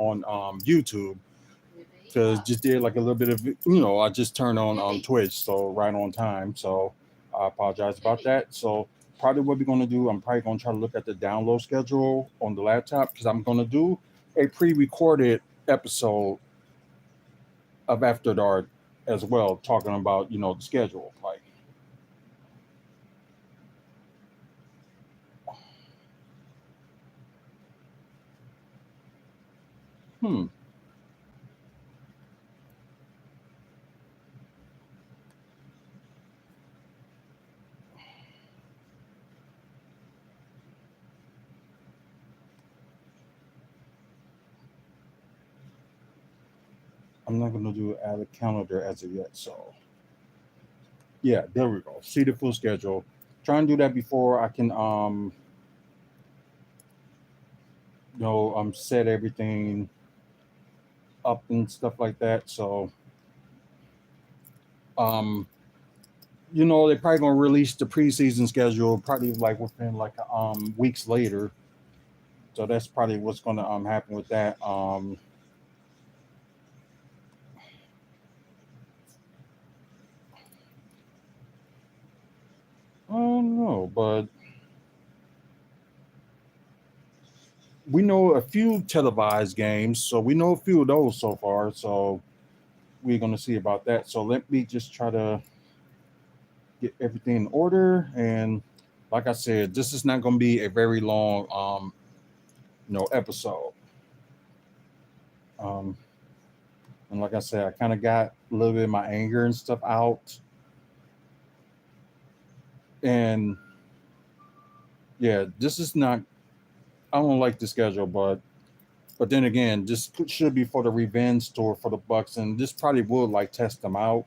on YouTube because just did like a little bit of I just turned on Twitch, so right on time. So I apologize about that. So probably what we're gonna do, I'm probably gonna try to look at the download schedule on the laptop because I'm gonna do a pre-recorded episode of After Dark as well, talking about the schedule. Like, hmm, I'm not gonna do add a calendar as of yet. So yeah, there we go. See the full schedule. Try and do that before I can set everything up and stuff like that. So um they're probably gonna release the preseason schedule probably like within like weeks later. So that's probably what's gonna happen with that. I don't know, but we know a few televised games, so we know a few of those so far. So we're gonna see about that. So let me just try to get everything in order. And like I said, this is not gonna be a very long episode. Um, and like I said, I kind of got a little bit of my anger and stuff out. And yeah, this is not. I don't like the schedule, but then again, this should be for the revenge tour for the Bucks, and this probably would like test them out,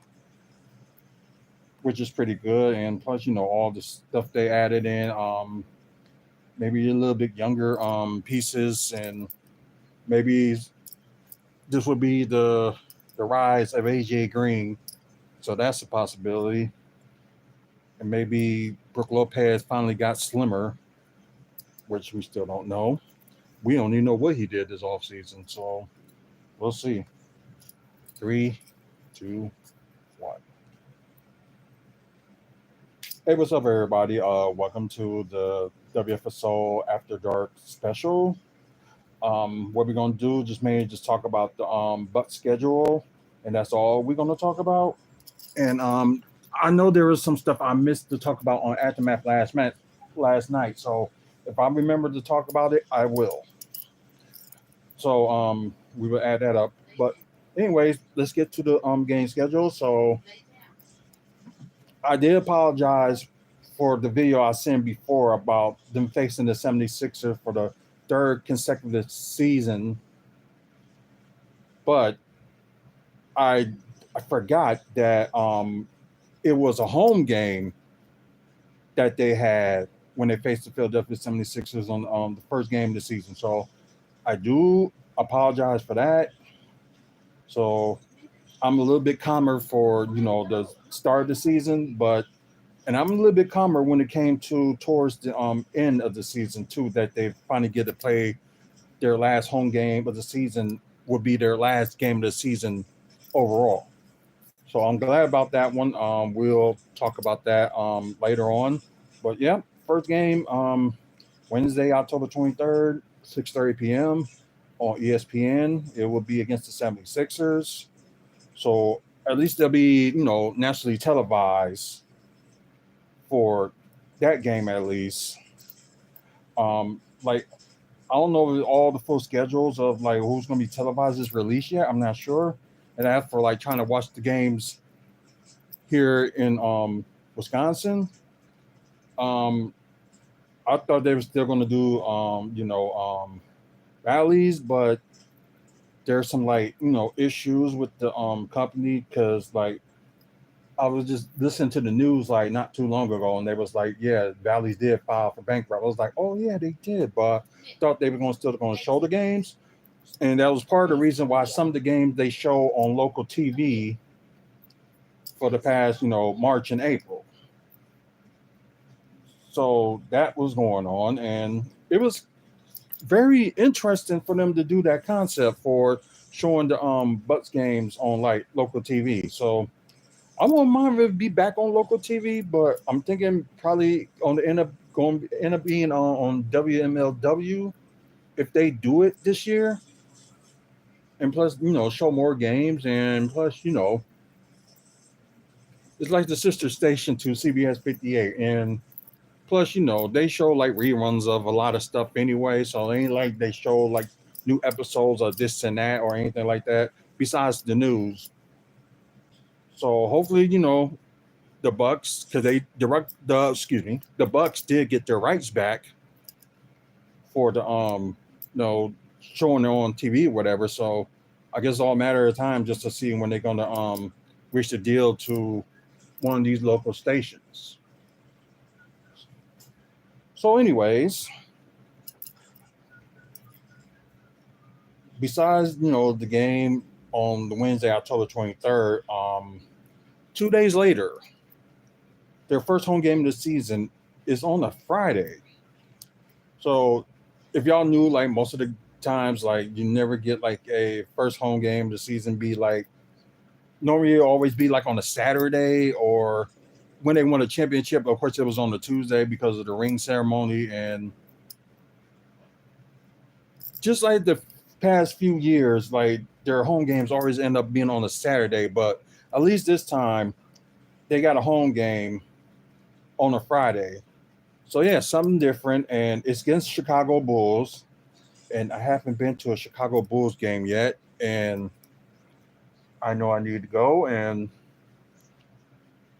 which is pretty good. And plus, all the stuff they added in, maybe a little bit younger pieces, and maybe this would be the rise of AJ Green, so that's a possibility. And maybe Brooke Lopez finally got slimmer, which we still don't know. We don't even know what he did this offseason, so we'll see. Three, two, one. Hey, what's up, everybody? Welcome to the WFSO After Dark special. What we're gonna do just mainly just talk about the Buck schedule, and that's all we're gonna talk about. And I know there was some stuff I missed to talk about on Aftermath last night. So if I remember to talk about it, I will. So we will add that up. But anyways, let's get to the game schedule. So I did apologize for the video I sent before about them facing the 76ers for the third consecutive season, but I I forgot that it was a home game that they had when they faced the Philadelphia 76ers on the first game of the season. So I do apologize for that. So I'm a little bit calmer for the start of the season, but and I'm a little bit calmer when it came to towards the end of the season too. That they finally get to play their last home game of the season would be their last game of the season overall. So I'm glad about that one. We'll talk about that later on. But yeah, first game Wednesday, October 23rd, 6:30 p.m. on ESPN. It will be against the 76ers. So at least they'll be nationally televised for that game at least. Like I don't know if all the full schedules of like who's going to be televised is released yet. I'm not sure. And as for like trying to watch the games here in Wisconsin, um, I thought they were still going to do rallies, but there's some like issues with the company because like I was just listening to the news like not too long ago, and they was like, yeah, Valley's did file for bankrupt. I was like, oh yeah, they did, but thought they were going to show the games, and that was part of the reason why some of the games they show on local TV for the past March and April. So that was going on, and it was very interesting for them to do that concept for showing the Bucks games on like local TV. So I won't mind if it be back on local TV, but I'm thinking probably on the end up being on WMLW if they do it this year. And plus, show more games, and plus, it's like the sister station to CBS 58, and plus, they show like reruns of a lot of stuff anyway, so it ain't like they show like new episodes of this and that or anything like that. Besides the news, so hopefully, the Bucks, because the Bucks did get their rights back for the showing it on TV or whatever. So I guess it's all a matter of time just to see when they're gonna reach the deal to one of these local stations. So, anyways, besides the game on the Wednesday, October 23rd, 2 days later, their first home game of the season is on a Friday. So, if y'all knew, like most of the times, like you never get like a first home game of the season be like normally it always be like on a Saturday or when they won a championship. Of course, it was on the Tuesday because of the ring ceremony, and just like the past few years, like their home games always end up being on a Saturday. But at least this time, they got a home game on a Friday. So yeah, something different, and it's against Chicago Bulls. And I haven't been to a Chicago Bulls game yet, and I know I need to go, and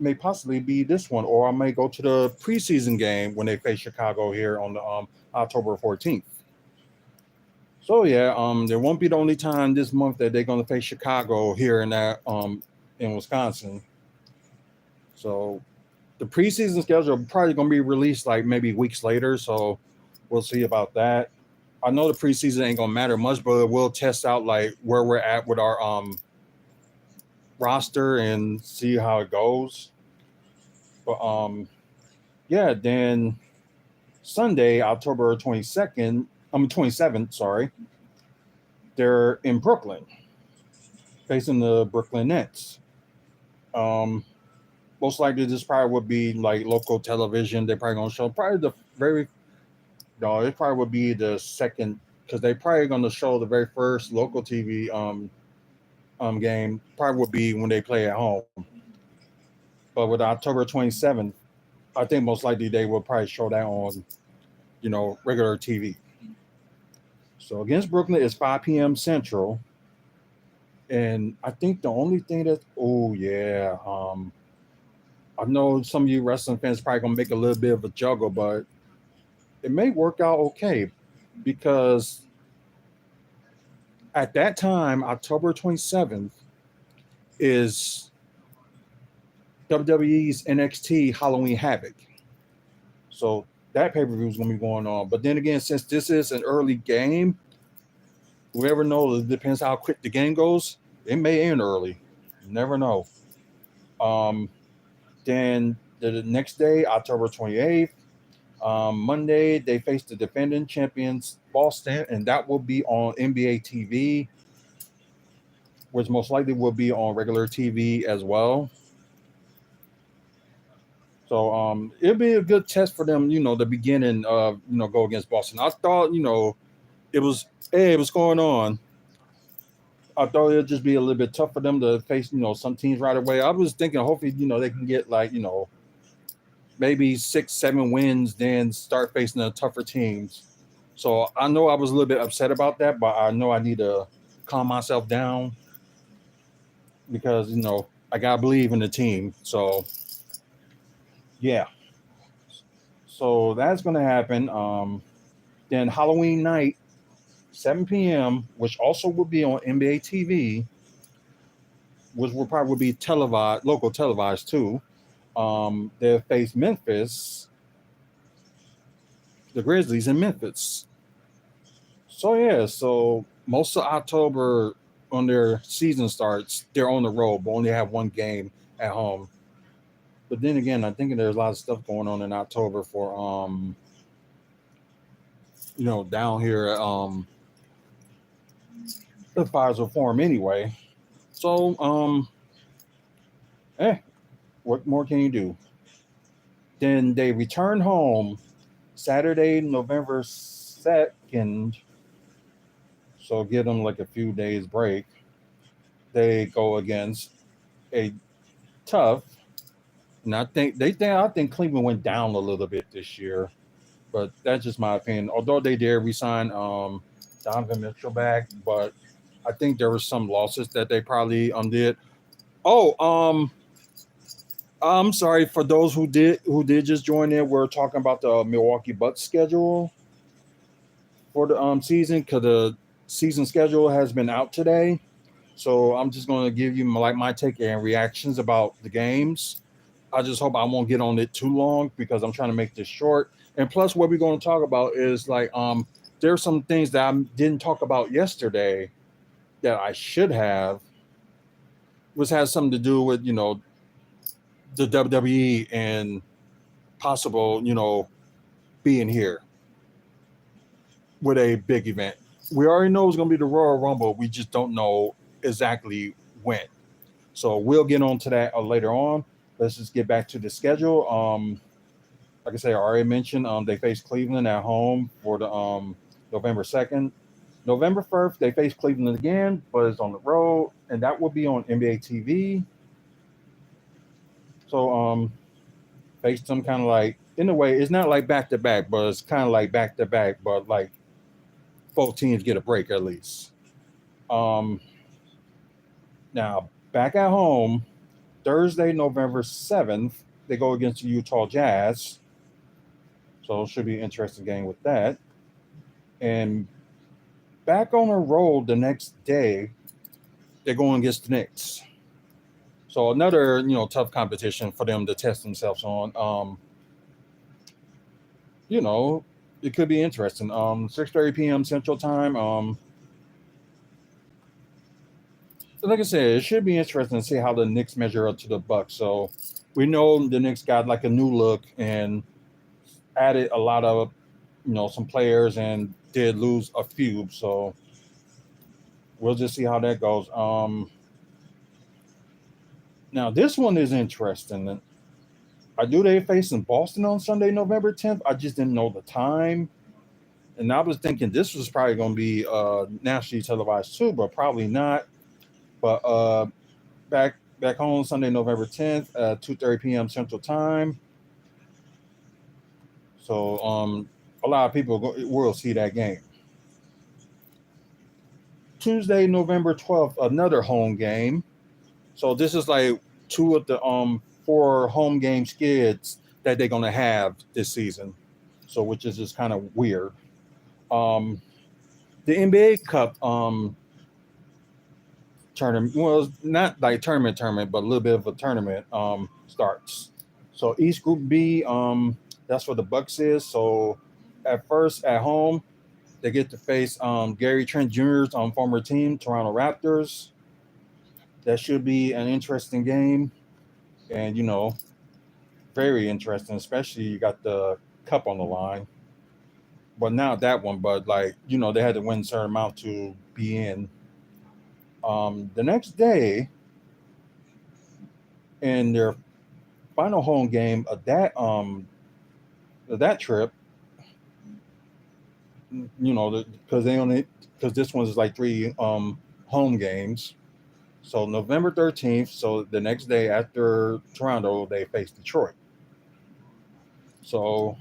may possibly be this one, or I may go to the preseason game when they face Chicago here on the October 14th. So yeah, there won't be the only time this month that they're going to face Chicago here in Wisconsin. So the preseason schedule probably going to be released like maybe weeks later. So we'll see about that. I know the preseason ain't going to matter much, but we'll test out like where we're at with our roster and see how it goes. But yeah, then Sunday, October 22nd, 27th, sorry, they're in Brooklyn, facing the Brooklyn Nets. Um, Most likely this probably would be like local television. They're probably gonna show probably the very no, it probably would be the second because they probably gonna show the very first local TV game probably would be when they play at home. But with October 27th, I think most likely they will probably show that on regular TV. So against Brooklyn is 5 p.m. Central, and I think the only thing that I know some of you wrestling fans probably gonna make a little bit of a juggle, but it may work out okay because at that time, October 27th is WWE's NXT Halloween Havoc. So that pay per view is going to be going on. But then again, since this is an early game, whoever knows, it depends how quick the game goes. It may end early. You never know. Um, then the next day, October 28th, Monday, they face the defending champions, Boston, and that will be on NBA TV, which most likely will be on regular TV as well. So it'll be a good test for them, the beginning of, go against Boston. I thought, it was, hey, what's going on? I thought it'd just be a little bit tough for them to face, some teams right away. I was thinking, hopefully, they can get like, maybe 6, 7 wins, then start facing the tougher teams. So I know I was a little bit upset about that, but I know I need to calm myself down because, I got to believe in the team. So, yeah. So that's going to happen. Then Halloween night, 7 p.m., which also will be on NBA TV, which will probably be televised, local televised too. They'll face Memphis, the Grizzlies in Memphis. So yeah, so most of October when their season starts, they're on the road, but only have one game at home. But then again, I think there's a lot of stuff going on in October for down here at the Pfizer Forum anyway. So, eh, what more can you do? Then they return home Saturday, November 2nd. So give them like a few days break. They go against a tough, and I think Cleveland went down a little bit this year, but that's just my opinion. Although they did resign Donovan Mitchell back, but I think there were some losses that they probably did. Oh, I'm sorry for those who did just join in. We're talking about the Milwaukee Bucks schedule for the season, because the season schedule has been out today. So I'm just going to give you my take and reactions about the games. I just hope I won't get on it too long because I'm trying to make this short. And plus, what we're going to talk about is there's some things that I didn't talk about yesterday that I should have, which has something to do with the WWE and possible being here with a big event. We already know it's going to be the Royal Rumble. We just don't know exactly when. So we'll get on to that later on. Let's just get back to the schedule. Like I say, I already mentioned they face Cleveland at home for the November 2nd. November 1st, they face Cleveland again, but it's on the road, and that will be on NBA TV. So face them kind of like, in a way, it's not like back to back, but it's kind of like back to back, but like both teams get a break at least. Um, Now, back at home, Thursday, November 7th, they go against the Utah Jazz. So it should be an interesting game with that. And back on the road the next day, they're going against the Knicks. So another, tough competition for them to test themselves on. You know, it could be interesting. 6:30 p.m. Central Time. Like I said, it should be interesting to see how the Knicks measure up to the Bucks. So we know the Knicks got like a new look and added a lot of, some players and did lose a few. So we'll just see how that goes. Now this one is interesting. I do they facing Boston on Sunday, November 10th. I just didn't know the time. And I was thinking this was probably going to be nationally televised too, but probably not. But back home Sunday, November 10th, 2:30 p.m. Central Time. So a lot of people will see that game. Tuesday, November 12th, another home game. So this is like two of the four home game skids that they're gonna have this season. So which is just kind of weird. Um, the NBA Cup tournament, well, it's not like tournament, but a little bit of a tournament starts. So East Group B, that's what the Bucks is. So at first at home, they get to face Gary Trent Jr.'s former team, Toronto Raptors. That should be an interesting game, and very interesting. Especially you got the cup on the line. But not that one, but like they had to win a certain amount to be in. The next day, in their final home game of that trip, because they only because this one's like three home games. So November 13th, so the next day after Toronto, they face Detroit. So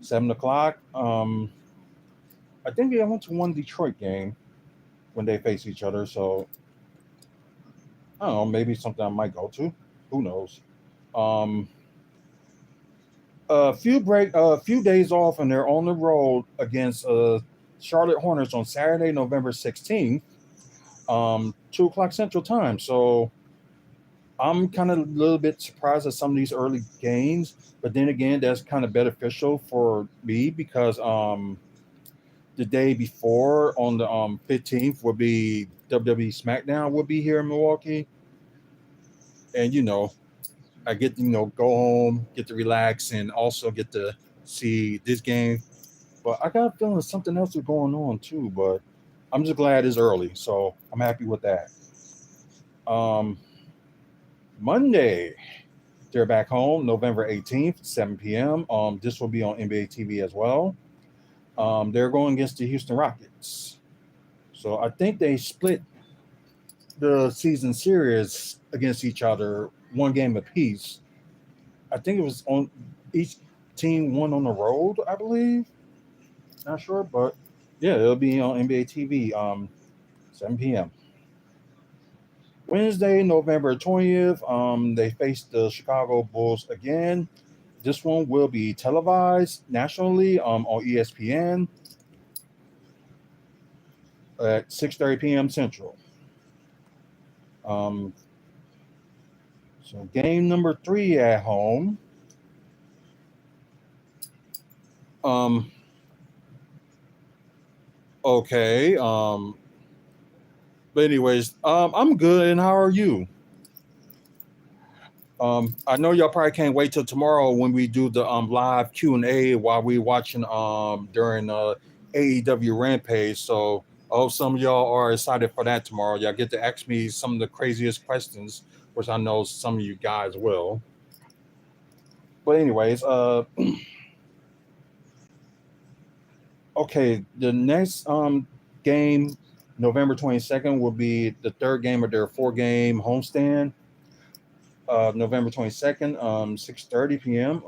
7 o'clock. I think they went to one Detroit game when they face each other. So I don't know, maybe something I might go to. Who knows? Um, a few days off, and they're on the road against Charlotte Hornets on Saturday, November 16th, 2 o'clock Central Time. So I'm kind of a little bit surprised at some of these early games, but then again, that's kind of beneficial for me because the day before on the 15th will be WWE SmackDown will be here in Milwaukee, and I get to go home, get to relax, and also get to see this game But I got a feeling something else is going on too. But I'm just glad it's early, so I'm happy with that. Um, Monday, they're back home, November 18th, 7 p.m. This will be on NBA TV as well. They're going against the Houston Rockets. So I think they split the season series against each other, one game apiece. I think it was on each team one on the road, I believe. Not sure, but yeah, it'll be on NBA TV, 7 p.m. Wednesday, November 20th, they face the Chicago Bulls again. This one will be televised nationally on ESPN at 6:30 p.m. Central. Um, so game number 3 at home. Um, okay. But anyways, I'm good. And how are you? I know y'all probably can't wait till tomorrow when we do the live Q&A while we watching during AEW Rampage. So I hope some of y'all are excited for that tomorrow. Y'all get to ask me some of the craziest questions, which I know some of you guys will. But anyways, okay, the next game, November 22nd, will be the third game of their 4-game homestand. November 22nd, 6:30 p.m.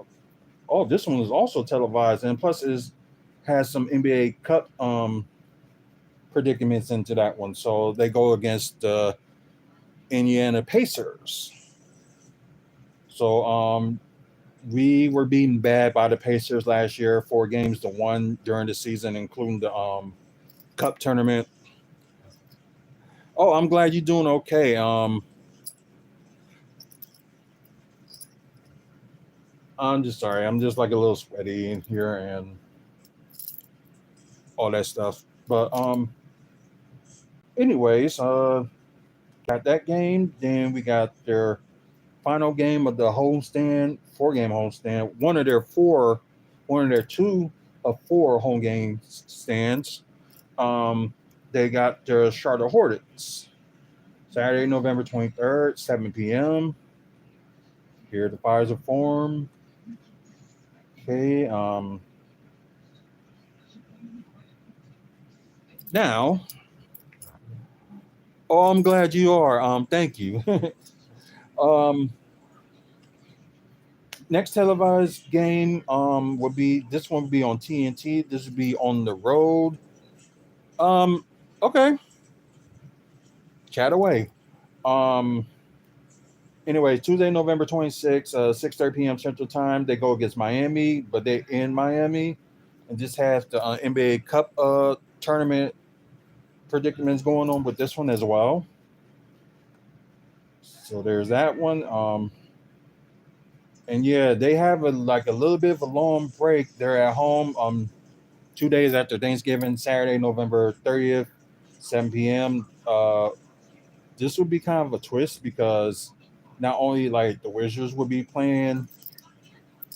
Oh, this one is also televised, and plus is has some NBA Cup predicaments into that one. So they go against the Indiana Pacers. So we were beaten bad by the Pacers last year, 4 games to 1 during the season, including the Cup tournament. Oh, I'm glad you're doing okay. I'm just sorry. I'm just like a little sweaty in here and all that stuff. But anyways, got that game. Then we got their final game of the homestand, 4-game homestand. One of their 2 of 4 home game stands. Um, they got their Charlotte Hornets. Saturday, November 23rd, 7 p.m. Here the Fires are formed. Okay. Now, oh, I'm glad you are. Thank you. um, Next televised game will be this one will be on TNT. This will be on the road. Um, okay, chat away. Um, anyway, Tuesday, November 26th, 6:30 p.m. Central Time. They go against Miami, but they in Miami, and this has the NBA Cup tournament predicaments going on with this one as well. So there's that one. And yeah, they have a little bit of a long break. They're at home 2 days after Thanksgiving, Saturday, November 30th, 7 p.m. This would be kind of a twist because not only like the Wizards would be playing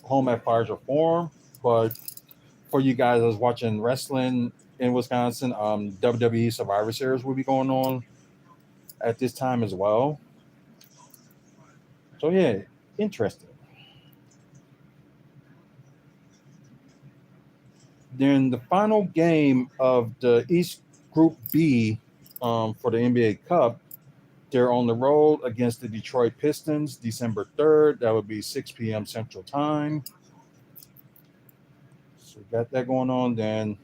home at Fires Reform, but for you guys that's watching wrestling in Wisconsin, WWE Survivor Series will be going on at this time as well. So yeah, interesting. Then the final game of the East Group B for the NBA Cup, they're on the road against the Detroit Pistons, December 3rd. That would be 6 p.m. Central Time. So we got that going on. Then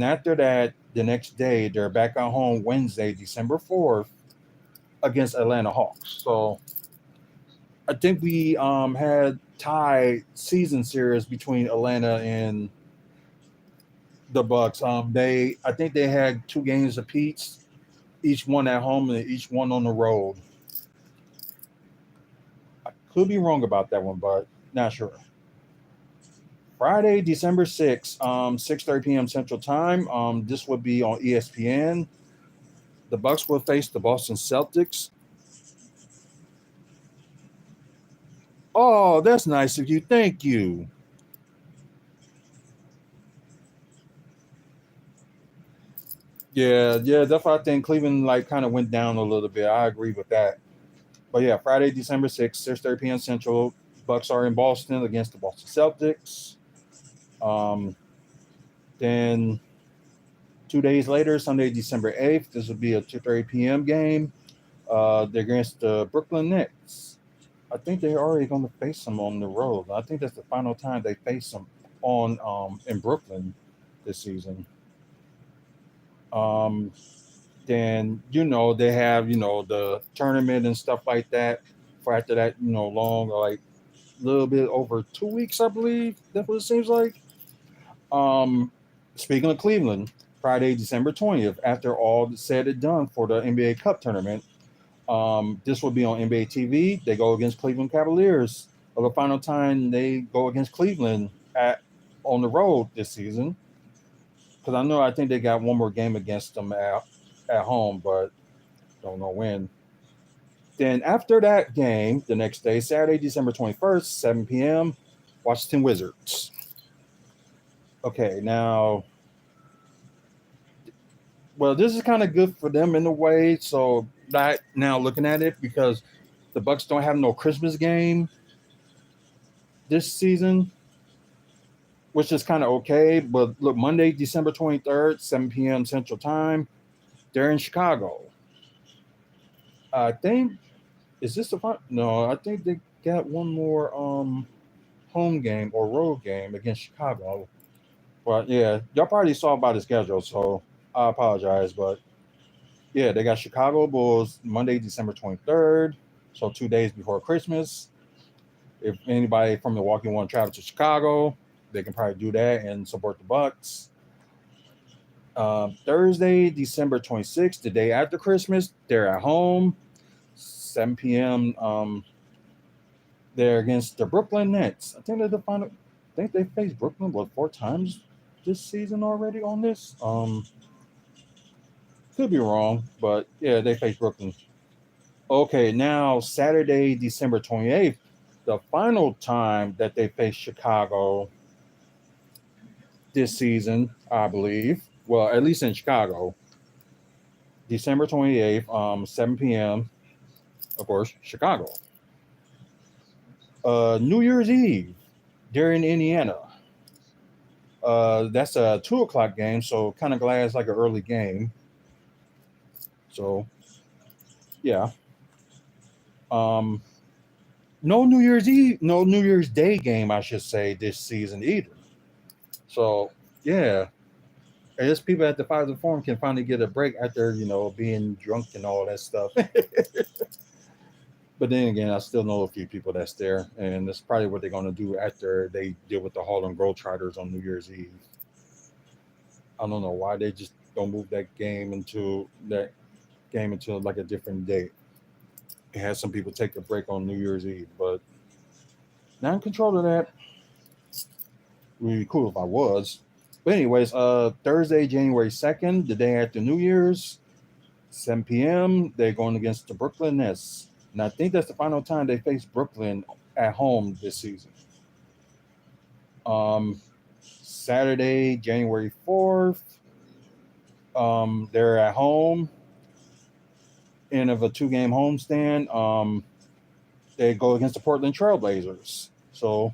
after that, the next day, they're back at home Wednesday, December 4th, against Atlanta Hawks. So I think we had tie season series between Atlanta and the Bucks. I think they had 2 games apiece, each one at home and each one on the road. I could be wrong about that one, but not sure. Friday, December 6th, 6:30 p.m. Central Time. This would be on ESPN. The Bucks will face the Boston Celtics. Oh, that's nice of you. Thank you. Yeah. That's why I think Cleveland like kind of went down a little bit. I agree with that. But yeah, Friday, December 6th, 6:30 p.m. Central. Bucks are in Boston against the Boston Celtics. Um, then 2 days later, Sunday, December 8th, this will be a 2:30 p.m. game. They're against the Brooklyn Nets. I think they're already going to face them on the road. I think that's the final time they face them on in Brooklyn this season. Um, then they have the tournament and stuff like that. For after that, long like a little bit over 2 weeks, I believe. That's what it seems like. Um, Speaking of Cleveland, Friday, December 20th, after all said and done for the NBA Cup tournament, this will be on NBA TV. They go against Cleveland Cavaliers. For the final time they go against Cleveland on the road this season. Because I think they got one more game against them at home, but don't know when. Then after that game, the next day, Saturday, December 21st, 7 p.m., Washington Wizards. Okay, now, well, this is kind of good for them in a way. So, not now looking at it because the Bucks don't have no Christmas game this season, which is kind of okay. But look, Monday, December 23rd, 7 p.m. Central Time, they're in Chicago. I think, is this the fun? No, I think they got one more home game or road game against Chicago. But yeah, y'all probably saw by the schedule, so I apologize. But yeah, they got Chicago Bulls Monday, December 23rd, so 2 days before Christmas. If anybody from Milwaukee want to travel to Chicago, they can probably do that and support the Bucks. Thursday, December 26th, the day after Christmas, they're at home, 7 p.m. They're against the Brooklyn Nets. I think they're the final. I think they faced Brooklyn 4 times this season already on this. Could be wrong, but yeah, they faced Brooklyn. Okay, now Saturday, December 28th, the final time that they face Chicago this season, I believe. Well, at least in Chicago, December 28th, 7 p.m. Of course, Chicago. New Year's Eve, they're in Indiana. That's a 2 o'clock game, so kind of glad it's like an early game. So yeah, um, no New Year's Eve, no New Year's Day game, I should say, this season either. So yeah, I guess people at the Pfizer Forum can finally get a break after being drunk and all that stuff. But then again, I still know a few people that's there, and that's probably what they're going to do after they deal with the Harlem Globetrotters on New Year's Eve. I don't know why they just don't move that game into like a different date. It has some people take a break on New Year's Eve, but not in control of that. Would be cool if I was. But anyways, Thursday, January 2nd, the day after New Year's, 7 p.m. They're going against the Brooklyn Nets, and I think that's the final time they face Brooklyn at home this season. Um, Saturday, January 4th, they're at home, end of a 2-game homestand. They go against the Portland Trailblazers. So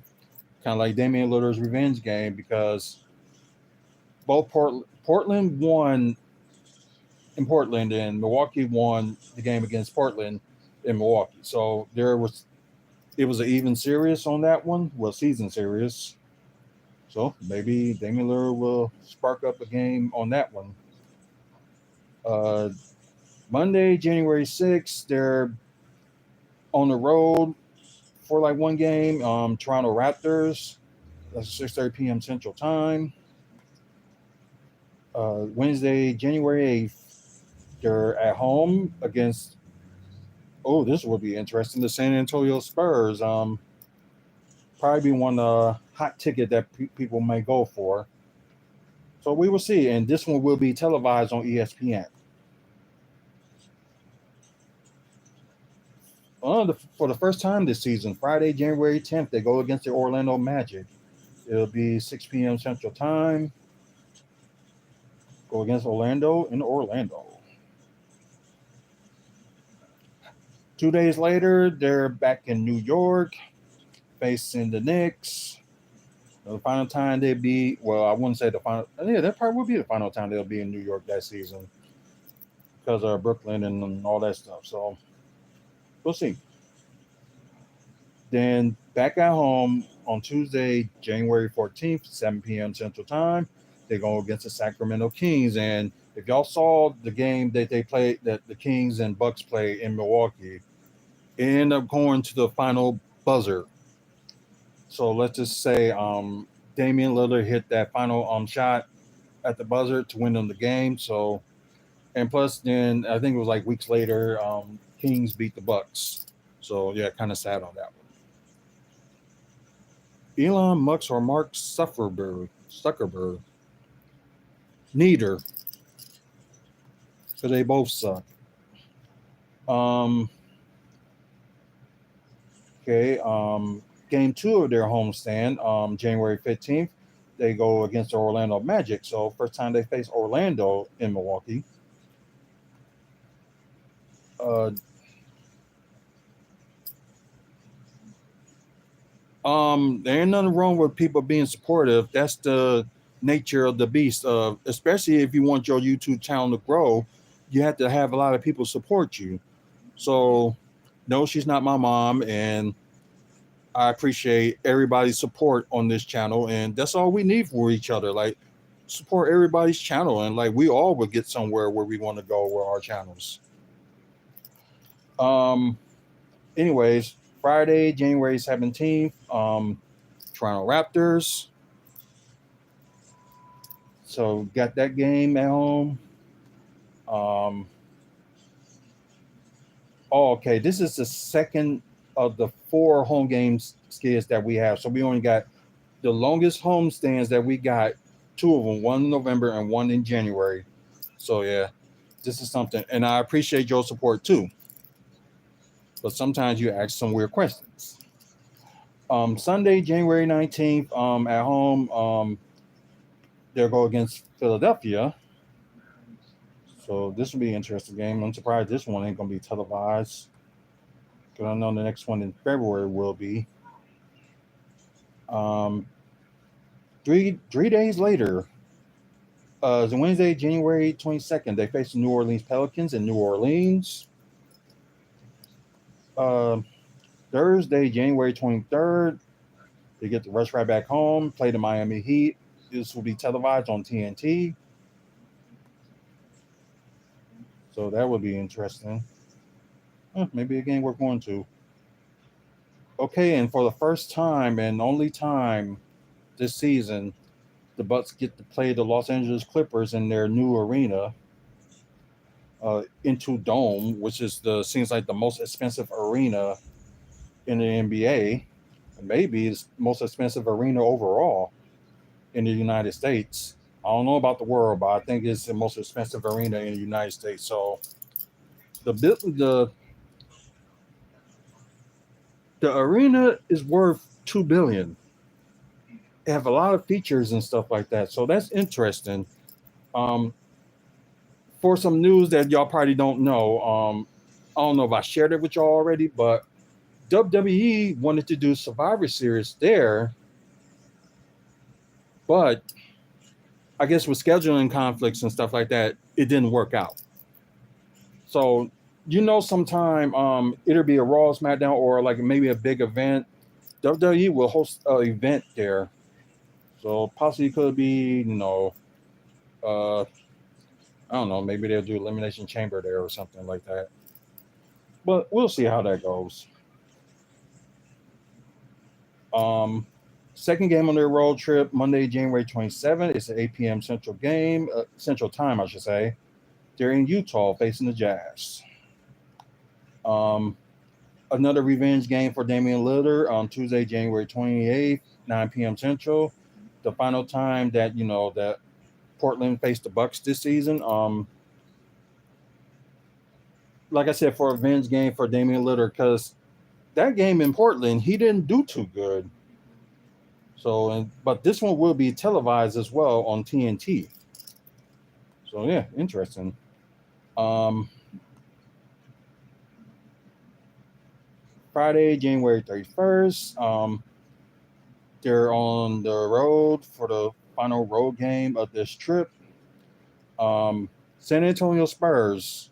kind of like Damian Lillard's revenge game because both Portland won in Portland and Milwaukee won the game against Portland in Milwaukee. So it was an even series on that one, well, season series. So maybe Damian Lillard will spark up a game on that one. Uh, Monday, January 6th, they're on the road for like one game. Toronto Raptors. That's 6:30 p.m. Central Time. Wednesday, January 8th, they're at home against. Oh, this will be interesting. The San Antonio Spurs. Probably be one hot ticket that people may go for. So we will see, and this one will be televised on ESPN. For the first time this season, Friday, January 10th, they go against the Orlando Magic. It'll be 6 p.m. Central Time. Go against Orlando in Orlando. 2 days later, they're back in New York facing the Knicks. The final time they'd be, well, I wouldn't say the final. Yeah, that probably would be the final time they'll be in New York that season because of Brooklyn and all that stuff. So we'll see. Then back at home on Tuesday, January 14th, 7 p.m. Central Time, they go against the Sacramento Kings. And if y'all saw the game that they played, that the Kings and Bucks play in Milwaukee, it ended up going to the final buzzer. So let's just say Damian Lillard hit that final shot at the buzzer to win them the game. So, and plus, then I think it was like weeks later, Kings beat the Bucks. So yeah, kind of sad on that one. Elon Musk or Mark Zuckerberg, neither, because they both suck. Um, okay. Game two of their homestand, January 15th, they go against the Orlando Magic. So first time they face Orlando in Milwaukee. There ain't nothing wrong with people being supportive. That's the nature of the beast. Especially if you want your YouTube channel to grow, you have to have a lot of people support you. So, no, she's not my mom, and I appreciate everybody's support on this channel, and that's all we need for each other. Like, support everybody's channel, and like we all would get somewhere where we want to go with our channels. Um, anyways, Friday, January 17th, Toronto Raptors. So got that game at home. Um, okay. This is the second of the 4 home games skids that we have. So we only got the longest home stands that we got. 2 of them, one in November and one in January. So yeah, this is something, and I appreciate your support too. But sometimes you ask some weird questions. Sunday, January 19th, at home, they'll go against Philadelphia. So this will be an interesting game. I'm surprised this one ain't gonna be televised. Because I know the next one in February will be. Um, three days later, it's Wednesday, January 22nd. They face the New Orleans Pelicans in New Orleans. Uh, Thursday, January 23rd, they get to rush right back home, play the Miami Heat. This will be televised on TNT. So that would be interesting. Maybe a game we're going to. Okay, and for the first time and only time this season, the Bucks get to play the Los Angeles Clippers in their new arena, into Dome, which seems like the most expensive arena in the NBA. Maybe it's the most expensive arena overall in the United States. I don't know about the world, but I think it's the most expensive arena in the United States. So the arena is worth $2 billion. They have a lot of features and stuff like that, so that's interesting. Um, for some news that y'all probably don't know, I don't know if I shared it with y'all already, but WWE wanted to do Survivor Series there, but I guess with scheduling conflicts and stuff like that, it didn't work out. So, sometime it'll be a Raw, SmackDown, or like maybe a big event. WWE will host an event there. So possibly could be, I don't know, maybe they'll do Elimination Chamber there or something like that. But we'll see how that goes. Second game on their road trip, Monday, January 27th. It's an 8 p.m. Central game, Central Time, I should say. They're in Utah facing the Jazz. Another revenge game for Damian Lillard on Tuesday, January 28th, 9 p.m. Central. The final time that that Portland faced the Bucks this season. Like I said, for a revenge game for Damian Lillard, because that game in Portland, he didn't do too good. So, but this one will be televised as well on TNT. So yeah, interesting. Um, Friday, January 31st. They're on the road for the final road game of this trip. San Antonio Spurs.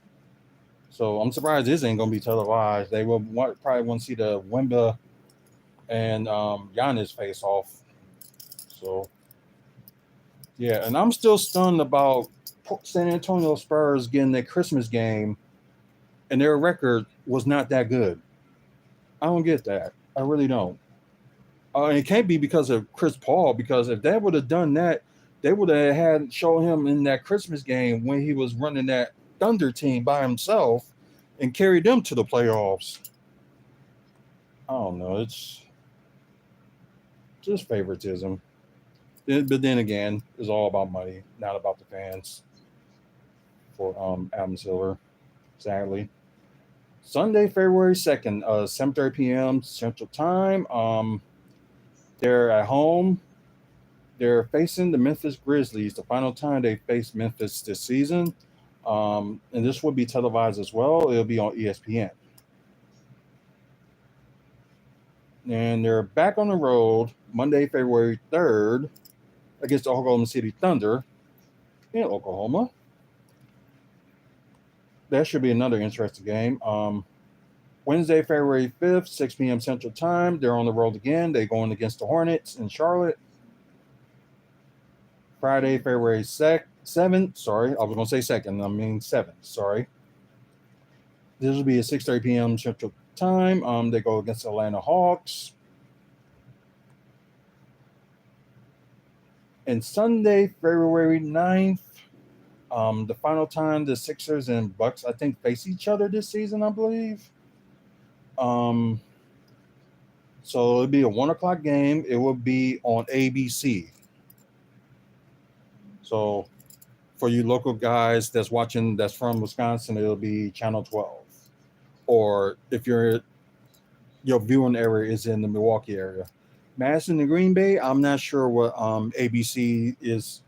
So I'm surprised this ain't gonna be televised. They will probably want to see the Wemba and Giannis face off. So yeah, and I'm still stunned about San Antonio Spurs getting their Christmas game, and their record was not that good. I don't get that. I really don't. And it can't be because of Chris Paul, because if they would have done that, they would have had show him in that Christmas game when he was running that Thunder team by himself and carried them to the playoffs. I don't know. It's just favoritism. But then again, it's all about money, not about the fans for Adam Silver, sadly. Sunday, February 2nd, 7:30 p.m. Central Time. They're at home. They're facing the Memphis Grizzlies, the final time they face Memphis this season. And this will be televised as well. It'll be on ESPN. And they're back on the road Monday, February 3rd against the Oklahoma City Thunder in Oklahoma. That should be another interesting game. Wednesday, February 5th, 6 p.m. Central Time. They're on the road again. They're going against the Hornets in Charlotte. Friday, February 7th. Sorry, I was going to say 2nd. I mean 7th. Sorry. This will be at 6:30 p.m. Central Time. They go against the Atlanta Hawks. And Sunday, February 9th, the final time the Sixers and Bucks, I think, face each other this season, I believe. So it'll be a 1:00 game. It will be on ABC. So for you local guys that's watching, that's from Wisconsin, it'll be Channel 12. Or if your viewing area is in the Milwaukee area. Madison and Green Bay, I'm not sure what ABC is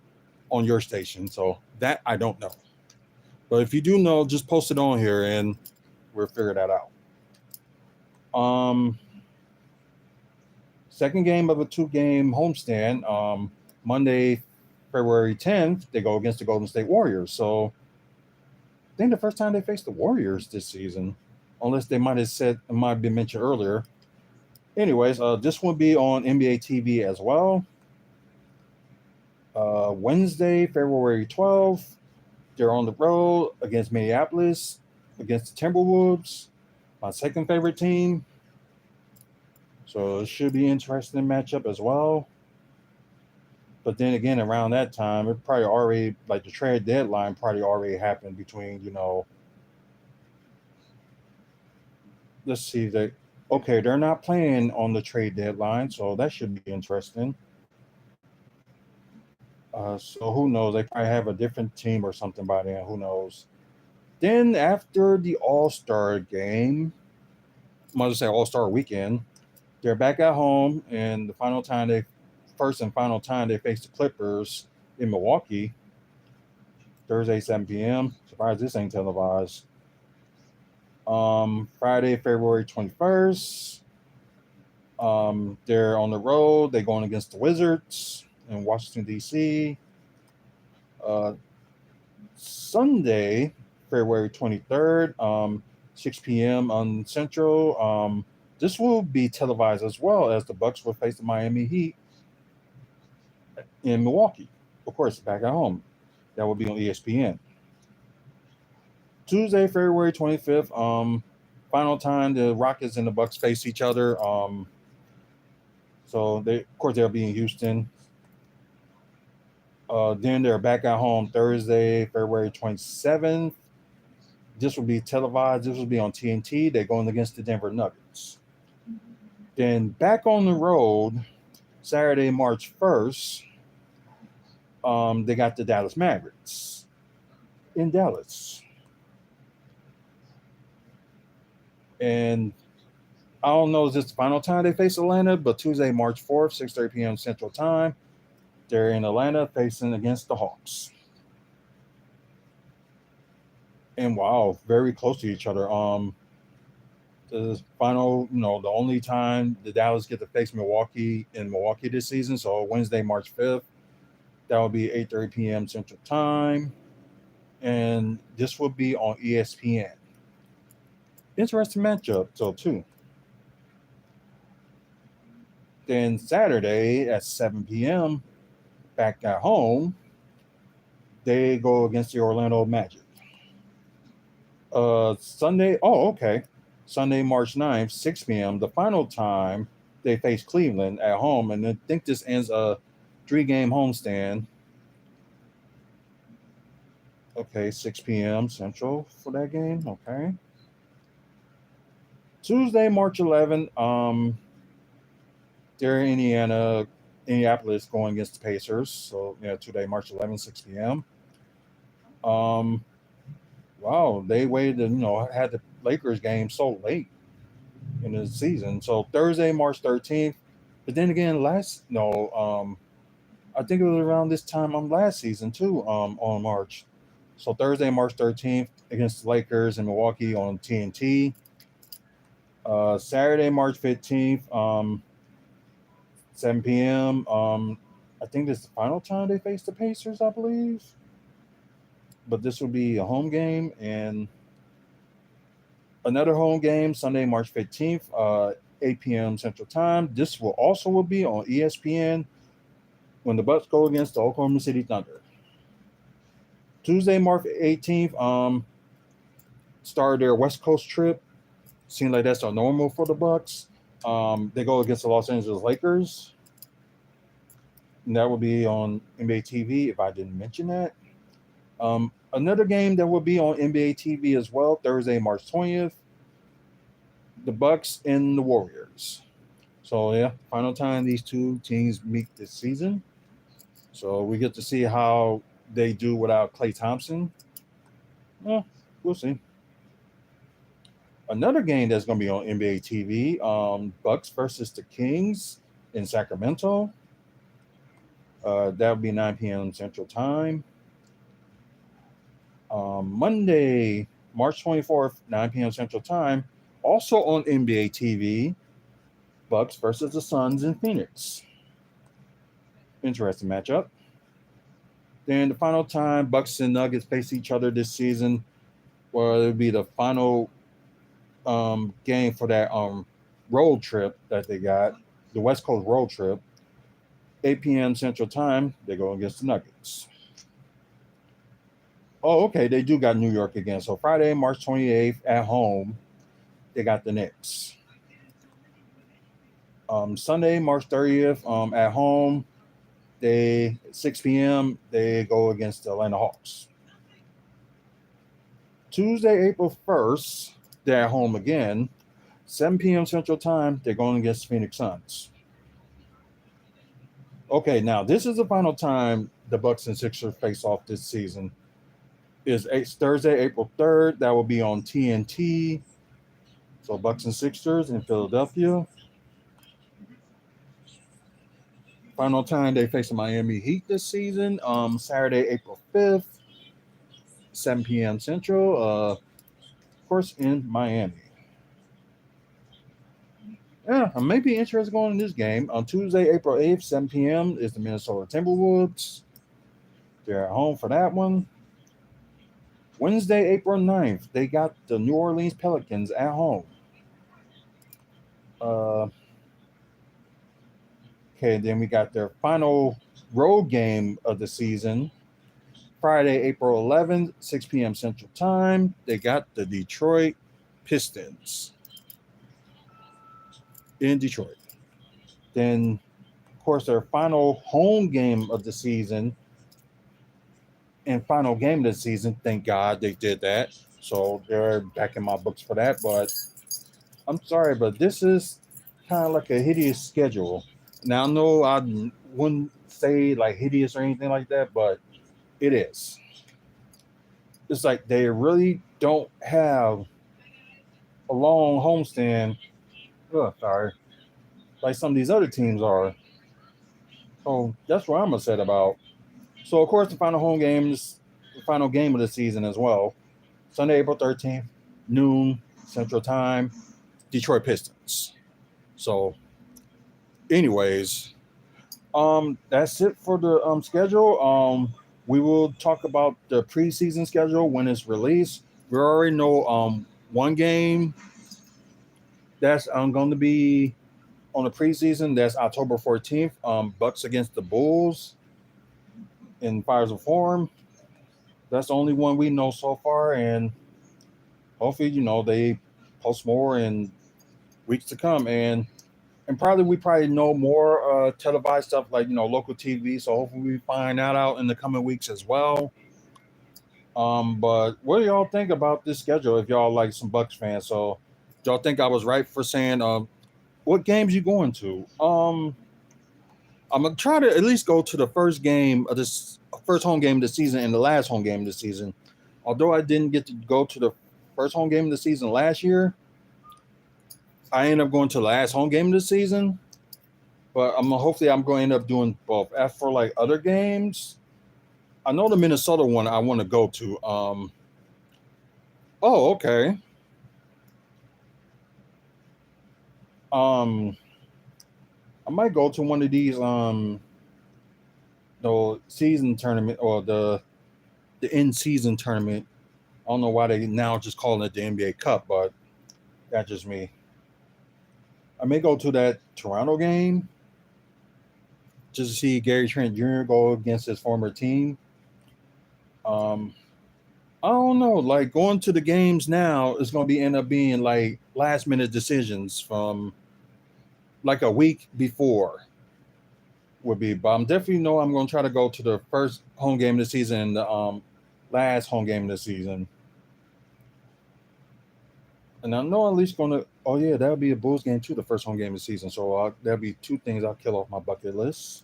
on your station. So that I don't know. But if you do know, just post it on here and we'll figure that out. Second game of a 2-game homestand. Monday, February 10th, they go against the Golden State Warriors. So I think the first time they faced the Warriors this season, unless they might have been mentioned earlier. Anyways, this will be on NBA TV as well. Wednesday, February 12th, they're on the road against Minneapolis, against the Timberwolves, my second favorite team. So it should be an interesting matchup as well. But then again, around that time, it probably already, like the trade deadline probably already happened between, let's see, they're not playing on the trade deadline, so that should be interesting. So who knows? They probably have a different team or something by then. Who knows? Then after the All-Star game, I might just say All-Star weekend, they're back at home, and the first and final time they face the Clippers in Milwaukee, Thursday, 7 p.m. Surprised this ain't televised. Friday, February 21st. They're on the road. They're going against the Wizards in Washington, D.C. Sunday, February 23rd, 6 p.m. on Central. This will be televised as well, as the Bucks will face the Miami Heat in Milwaukee. Of course, back at home. That will be on ESPN. Tuesday, February 25th. Final time the Rockets and the Bucks face each other. So they'll be in Houston. Then they're back at home Thursday, February 27th. This will be televised. This will be on TNT. They're going against the Denver Nuggets. Then back on the road, Saturday, March 1st, they got the Dallas Mavericks in Dallas. And I don't know if this is the final time they face Atlanta, but Tuesday, March 4th, 6:30 p.m. Central Time, they're in Atlanta facing against the Hawks. and wow, very close to each other. The final, the only time the Dallas get to face Milwaukee in Milwaukee this season. So Wednesday, March 5th, that will be 8:30 p.m. Central Time, and this will be on ESPN. Interesting matchup, so too. Then Saturday at 7 p.m. back at home, they go against the Orlando Magic. Sunday, oh, okay. Sunday, March 9th, 6 p.m. The final time they face Cleveland at home, and I think this ends a 3-game homestand. Okay, 6 p.m. Central for that game. Okay. Tuesday, March 11th, they're in Indianapolis going against the Pacers. So, today, March 11th, 6 p.m. Um, wow, they waited, had the Lakers game so late in the season. So Thursday, March 13th. But then again, I think it was around this time last season too, on March. So Thursday, March 13th against the Lakers in Milwaukee on TNT. Saturday, March 15th, 7 p.m. I think this is the final time they face the Pacers, I believe. But this will be a home game, and another home game Sunday, March 15th, 8 p.m. Central Time. This will be on ESPN when the Bucks go against the Oklahoma City Thunder. Tuesday, March 18th, started their West Coast trip. Seems like that's normal for the Bucks. They go against the Los Angeles Lakers. And that will be on NBA TV if I didn't mention that. Another game that will be on NBA TV as well, Thursday, March 20th, the Bucks and the Warriors. So yeah, final time these two teams meet this season. So we get to see how they do without Klay Thompson. Well, we'll see. Another game that's going to be on NBA TV, Bucks versus the Kings in Sacramento. That will be 9 p.m. Central Time. Monday, March 24th, 9 p.m. Central Time, also on NBA TV, Bucks versus the Suns in Phoenix. Interesting matchup. Then the final time Bucks and Nuggets face each other this season, well, it'll be the final game for that road trip that they got, the West Coast road trip. 8 p.m. Central Time, they go against the Nuggets. Oh, okay, they do got New York again. So Friday, March 28th at home, they got the Knicks. Sunday, March 30th, at home, 6 p.m. they go against the Atlanta Hawks. Tuesday, April 1st, they're at home again. 7 p.m. Central Time, they're going against Phoenix Suns. Okay, now this is the final time the Bucks and Sixers face off this season. Is Thursday, April 3rd. That will be on TNT. So Bucks and Sixers in Philadelphia. Final time they face the Miami Heat this season. Saturday, April 5th, 7 p.m. Central. Of course, in Miami. Yeah, I may be interested going in this game. On Tuesday, April 8th, 7 p.m. is the Minnesota Timberwolves. They're at home for that one. Wednesday, April 9th, they got the New Orleans Pelicans at home. Okay, then we got their final road game of the season. Friday, April 11th, 6 p.m. Central Time. They got the Detroit Pistons in Detroit. Then, of course, their final home game of the season and final game of the season. Thank God they did that. So they're back in my books for that. But I'm sorry, but this is kind of like a hideous schedule. Now, no, I wouldn't say like hideous or anything like that, but it is. It's like they really don't have a long homestand. Oh, sorry. Like some of these other teams are. So that's what I'm upset about. So, of course, the final home game is the final game of the season as well. Sunday, April 13th, noon Central Time, Detroit Pistons. So, anyways, that's it for the schedule. We will talk about the preseason schedule when it's released. We already know one game that's going to be on the preseason. That's October 14th. Bucks against the Bulls in Fires of Forum. That's the only one we know so far, and hopefully, they post more in weeks to come. And probably we probably know more televised stuff like local TV. So hopefully we find that out in the coming weeks as well. But what do y'all think about this schedule? If y'all like some Bucks fans, so y'all think I was right for saying what games you going to? I'm gonna try to at least go to the first game of this first home game of the season and the last home game of the season. Although I didn't get to go to the first home game of the season last year, I ended up going to the last home game of the season. But hopefully I'm going to end up doing both. As for like other games, I know the Minnesota one I want to go to. Okay. I might go to one of these the season tournament or the in season tournament. I don't know why they now just calling it the NBA Cup, but that's just me. I may go to that Toronto game just to see Gary Trent Jr. go against his former team. I don't know. Like going to the games now is going to end up being like last minute decisions from like a week before would be. But I'm definitely know I'm going to try to go to the first home game of the season and the last home game of the season. And I know at least going to. Oh yeah, that'll be a Bulls game too. The first home game of the season. So that'll be two things I'll kill off my bucket list.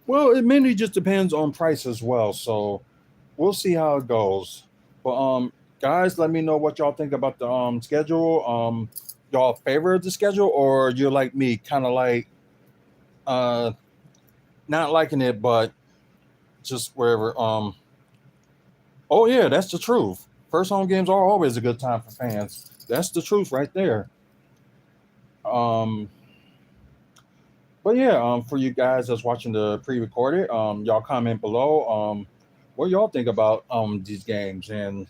Well, it mainly just depends on price as well. So we'll see how it goes. But guys, let me know what y'all think about the schedule. Y'all favor the schedule or you're like me, kind of like not liking it, but just wherever. Oh yeah, that's the truth. First home games are always a good time for fans. That's the truth right there. Um, but yeah, for you guys that's watching the pre-recorded, y'all comment below. What y'all think about these games and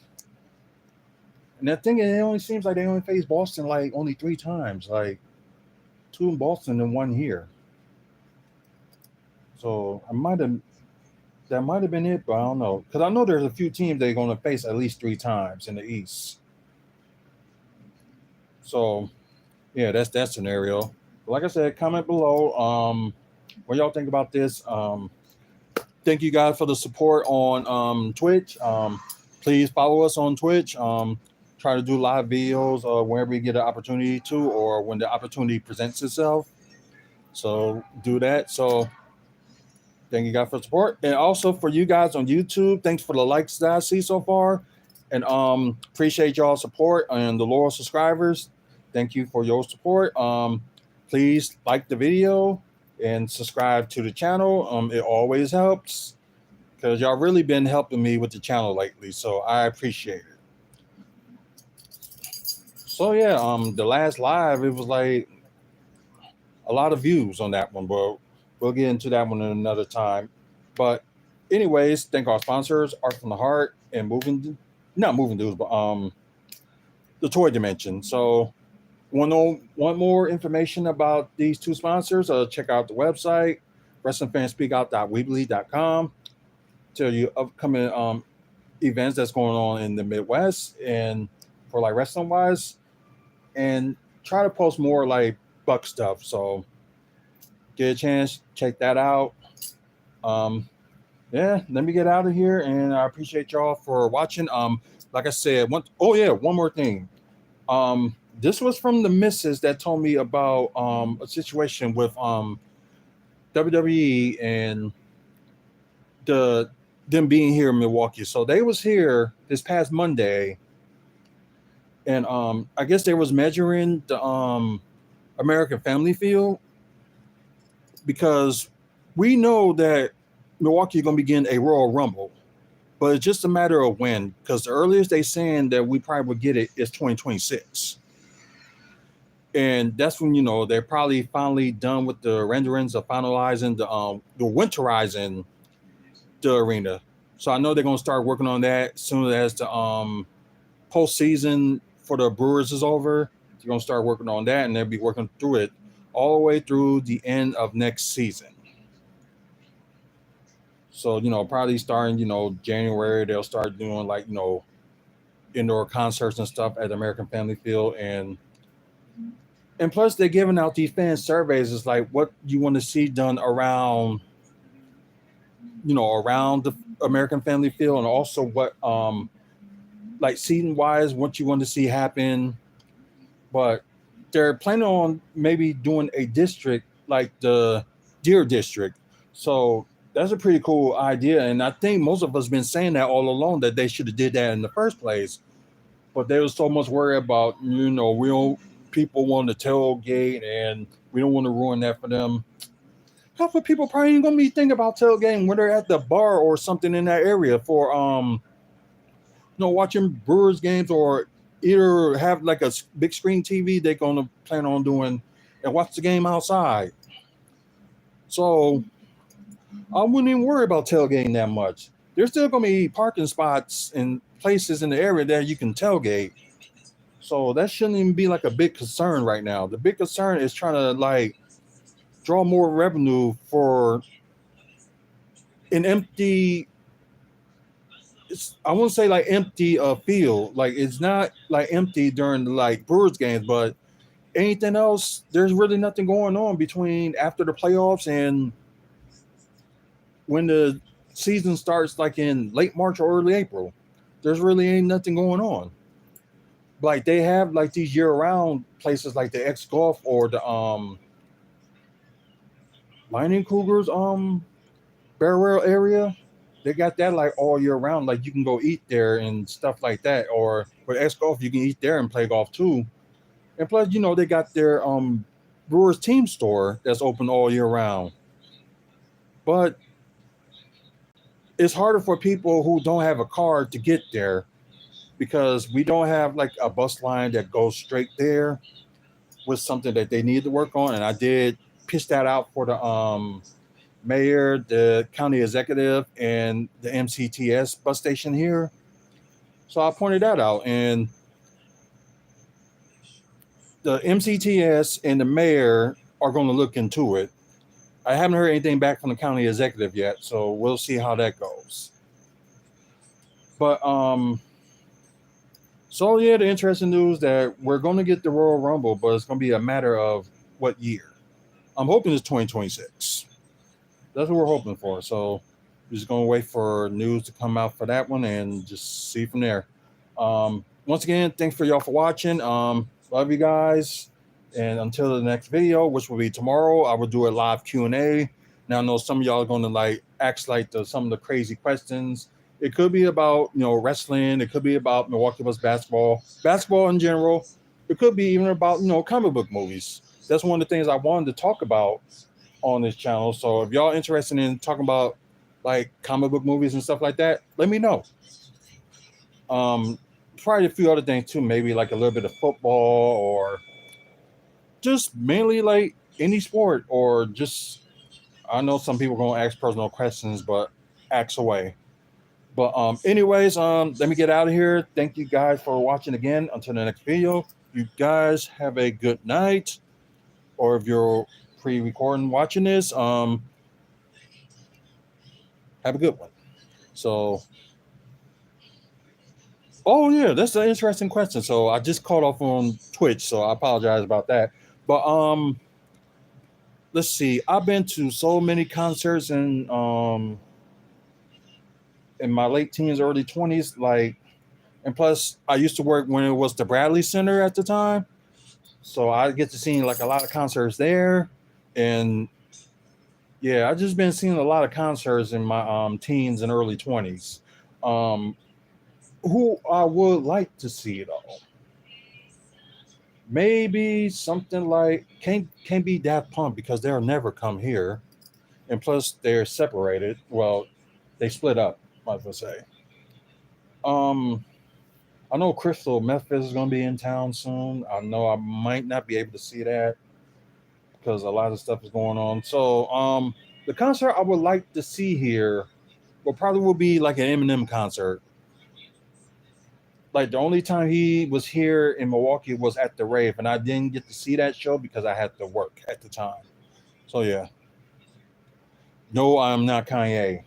that thing, it only seems like they only face Boston like only 3 times, like 2 in Boston and 1 here. So that might have been it, but I don't know because I know there's a few teams they're going to face at least 3 times in the East. So yeah, that's that scenario. But like I said, comment below. What y'all think about this? Thank you guys for the support on Twitch. Please follow us on Twitch. Try to do live videos whenever we get an opportunity to, or when the opportunity presents itself. So do that. So thank you guys for support, and also for you guys on YouTube. Thanks for the likes that I see so far, and appreciate y'all support and the loyal subscribers. Thank you for your support. Please like the video and subscribe to the channel. It always helps because y'all really been helping me with the channel lately, so I appreciate it. So yeah, the last live, it was like a lot of views on that one, but we'll get into that one another time. But anyways, thank our sponsors, Art from the Heart and not Moving Dudes, but the Toy Dimension. So want more information about these 2 sponsors? Check out the website, wrestlingfanspeakout.weebly.com. Tell you upcoming events that's going on in the Midwest and for like wrestling wise, and try to post more like Buck stuff. So get a chance, check that out. Yeah, let me get out of here, and I appreciate y'all for watching. Like I said, one more thing. This was from the missus that told me about a situation with WWE and them being here in Milwaukee. So they was here this past Monday, and I guess they was measuring the American Family Field, because we know that Milwaukee is going to be getting a Royal Rumble, but it's just a matter of when. Because the earliest they saying that we probably would get it is 2026, and that's when they're probably finally done with the renderings of finalizing the winterizing the arena. So I know they're going to start working on that as soon as the postseason for the Brewers is over. They're going to start working on that, and they'll be working through it all the way through the end of next season. So, probably starting, January, they'll start doing like, indoor concerts and stuff at the American Family Field. And plus they're giving out these fan surveys. It's like what you want to see done around, around the American Family Field, and also what, like seating wise, what you want to see happen. But they're planning on maybe doing a district like the Deer District. So that's a pretty cool idea, and I think most of us been saying that all along, that they should have did that in the first place. But they was so much worried about we don't people want to tailgate, and we don't want to ruin that for them. Half of people probably ain't gonna be thinking about tailgating when they're at the bar or something in that area for watching Brewers games, or either have like a big screen TV they're gonna plan on doing and watch the game outside. So I wouldn't even worry about tailgating that much. There's still gonna be parking spots and places in the area that you can tailgate. So that shouldn't even be like a big concern right now. The big concern is trying to like draw more revenue for an empty. I won't say like empty field. Like it's not like empty during like Brewers games, but anything else, there's really nothing going on between after the playoffs and when the season starts, like in late March or early April. There's really ain't nothing going on. Like they have like these year-round places like the X Golf or the Mining Cougars Barrel area. They got that like all year round. Like you can go eat there and stuff like that. Or with X Golf, you can eat there and play golf too. And plus, they got their Brewers team store that's open all year round. But it's harder for people who don't have a car to get there, because we don't have like a bus line that goes straight there with something that they need to work on. And I did pitch that out for the mayor, the county executive, and the MCTS bus station here. So I pointed that out, and the MCTS and the mayor are going to look into it. I haven't heard anything back from the county executive yet, so we'll see how that goes. But so yeah, the interesting news that we're going to get the Royal Rumble, but it's going to be a matter of what year. I'm hoping it's 2026. That's what we're hoping for. So we're just going to wait for news to come out for that one and just see from there. Once again, thanks for y'all for watching. Love you guys. And until the next video, which will be tomorrow, I will do a live Q&A. Now I know some of y'all are going to like ask like some of the crazy questions. It could be about wrestling. It could be about Milwaukee Bucks basketball in general. It could be even about comic book movies. That's one of the things I wanted to talk about on this channel. So if y'all interested in talking about like comic book movies and stuff like that, let me know. Probably a few other things too, maybe like a little bit of football, or just mainly like any sport, or just, I know some people are going to ask personal questions, but ask away. But anyways, let me get out of here. Thank you guys for watching again. Until the next video, you guys have a good night. Or if you're pre-recording watching this, have a good one. So, oh yeah, that's an interesting question. So I just caught off on Twitch, so I apologize about that. But let's see. I've been to so many concerts in my late teens, early 20s, like, and plus I used to work when it was the Bradley Center at the time. So I get to see like a lot of concerts there. And yeah, I just been seeing a lot of concerts in my teens and early 20s. Who I would like to see though, maybe something like can't be Daft Punk, because they'll never come here. and plus they're separated. Well, they split up, I would say. Um, I know Crystal Memphis is going to be in town soon. I know I might not be able to see that because a lot of stuff is going on. So, the concert I would like to see here will be like an Eminem concert. Like the only time he was here in Milwaukee was at the rave, and I didn't get to see that show because I had to work at the time. So yeah, no, I'm not Kanye.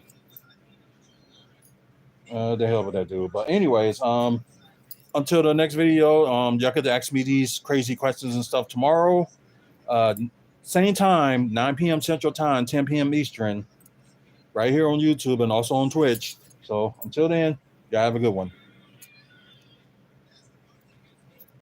The hell with that dude. But anyways, until the next video, y'all could ask me these crazy questions and stuff tomorrow. Uh, Same time, 9 p.m. Central Time, 10 p.m. Eastern, right here on YouTube and also on Twitch. So until then, y'all have a good one.